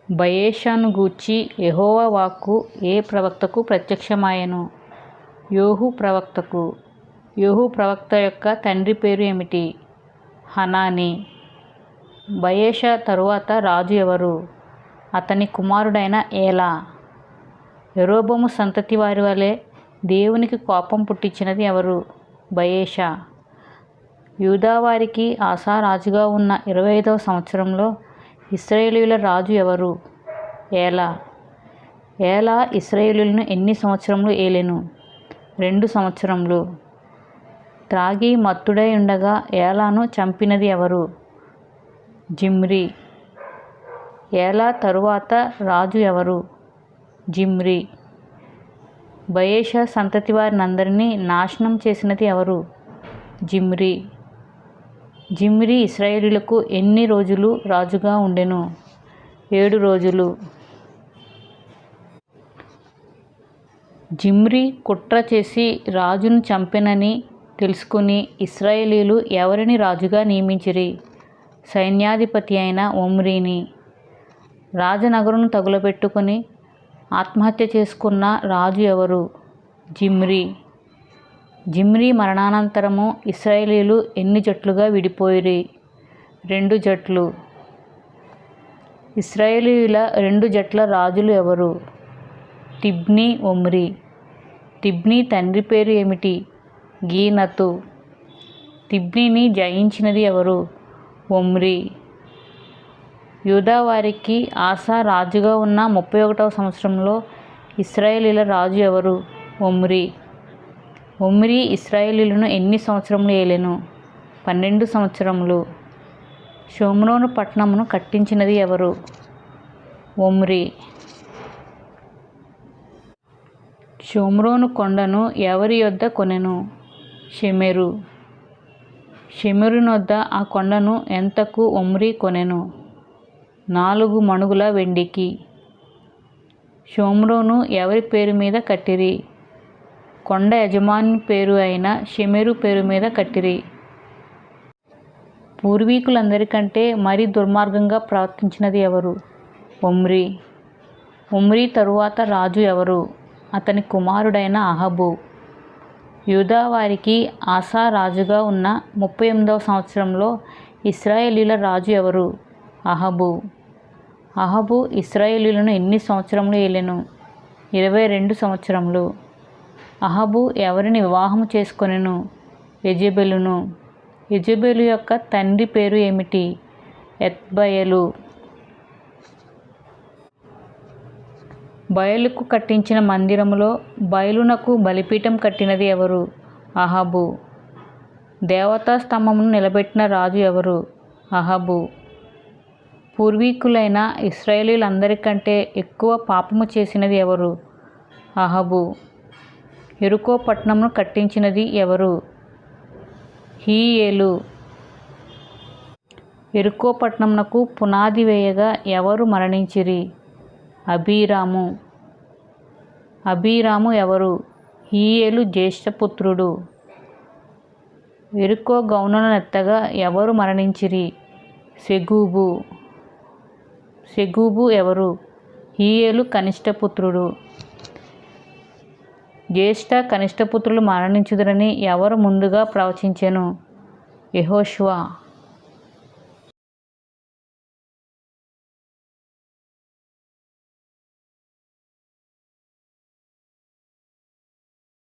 బయెషాను గూర్చి యెహోవా వాక్కు ఏ ప్రవక్తకు ప్రత్యక్షమాయెను? యోహు ప్రవక్తకు. యోహు ప్రవక్త యొక్క తండ్రి పేరు ఏమిటి? హనానీ. బయెషా తరువాత రాజు ఎవరు? అతని కుమారుడైన ఏలా. యరొబాము సంతతి వారి వలె దేవునికి కోపం పుట్టించినది ఎవరు? బయెషా. యూదావారికి ఆసా రాజుగా ఉన్న 25వ సంవత్సరంలో ఇశ్రాయేలీయుల రాజు ఎవరు? ఏలా. ఏలా ఇశ్రాయేలీయులను ఎన్ని సంవత్సరములు ఏలెను? 2 సంవత్సరములు. త్రాగి మత్తుడై ఉండగా ఏలాను చంపినది ఎవరు? జిమ్రీ. ఏలా తరువాత రాజు ఎవరు? జిమ్రీ. బయెషా సంతతి వారినందరినీ నాశనం చేసినది ఎవరు? జిమ్రీ. జిమ్రీ ఇశ్రాయేలీయులకు ఎన్ని రోజులు రాజుగా ఉండెను? 7 రోజులు. జిమ్రీ కుట్ర చేసి రాజును చంపెనని తెలుసుకుని ఇశ్రాయేలీయులు ఎవరిని రాజుగా నియమించిరి? సైన్యాధిపతి అయిన ఒమ్రీని. రాజనగరును తగులబెట్టుకుని ఆత్మహత్య చేసుకున్న రాజు ఎవరు? జిమ్రీ. జిమ్రీ మరణానంతరము ఇశ్రాయేలీయులు ఎన్ని జట్లుగా విడిపోయిరి? 2 జట్లు. ఇశ్రాయేలీయుల 2 జట్ల రాజులు ఎవరు? Tibni, Omri. తిబ్నీ తండ్రి పేరు ఏమిటి? గీనతు. తిబ్నీని జయించినది ఎవరు? ఒమ్రీ. యూదావారికి ఆసా రాజుగా ఉన్న 31వ సంవత్సరంలో ఇశ్రాయేలీయుల రాజు ఎవరు? ఒమ్రీ. ఒమ్రీ ఇశ్రాయేలీయులను ఎన్ని సంవత్సరములు ఏలెను? 12 సంవత్సరములు. షోమ్రోను పట్టణమును కట్టించినది ఎవరు? ఒమ్రీ. షోమ్రోను కొండను ఎవరి యొద్ద కొనెను? షెమెరు. షెమెరునొద్ద ఆ కొండను ఎంతకు ఒమ్రీ కొనెను? 4 మణుగుల వెండికి. షోమ్రోను ఎవరి పేరు మీద కట్టిరి? కొండ యజమాని పేరు అయిన షెమెరు పేరు మీద కట్టిరి. పూర్వీకులందరికంటే మరి దుర్మార్గంగా ప్రవర్తించినది ఎవరు? ఒమ్రీ. ఒమ్రీ తరువాత రాజు ఎవరు? అతని కుమారుడైన అహబు. యూదావారికి ఆసా రాజుగా ఉన్న 38వ సంవత్సరంలో ఇశ్రాయేలీయుల రాజు ఎవరు? అహబు. అహబు ఇశ్రాయేలీయులను ఎన్ని సంవత్సరములు ఏలెను? 22 సంవత్సరములు. అహబు ఎవరిని వివాహము చేసుకొనెను? యెజెబెలును. యెజెబెలు యొక్క తండ్రి పేరు ఏమిటి? ఎత్బయలు. బయలుకు కట్టించిన మందిరములో బయలునకు బలిపీఠం కట్టినది ఎవరు? అహబు. దేవతా స్తంభమును నిలబెట్టిన రాజు ఎవరు? అహబు. పూర్వీకులైన ఇశ్రాయేలీయులందరికంటే ఎక్కువ పాపము చేసినది ఎవరు? అహబు. యెరికో పట్టణమును కట్టించినది ఎవరు? హీయేలు. యెరికో పట్టణమునకు పునాది వేయగా ఎవరు మరణించిరి? అబీరాము. అబీరాము ఎవరు? హీయేలు జ్యేష్ఠపుత్రుడు. యెరికో గౌనులనెత్తగా ఎవరు మరణించిరి? సెగూబు. సెగూబు ఎవరు? హీయేలు కనిష్ఠపుత్రుడు. జ్యేష్ఠ కనిష్ఠపుత్రులు మరణించుదురని ఎవరు ముందుగా ప్రవచించెను? యెహోషువ.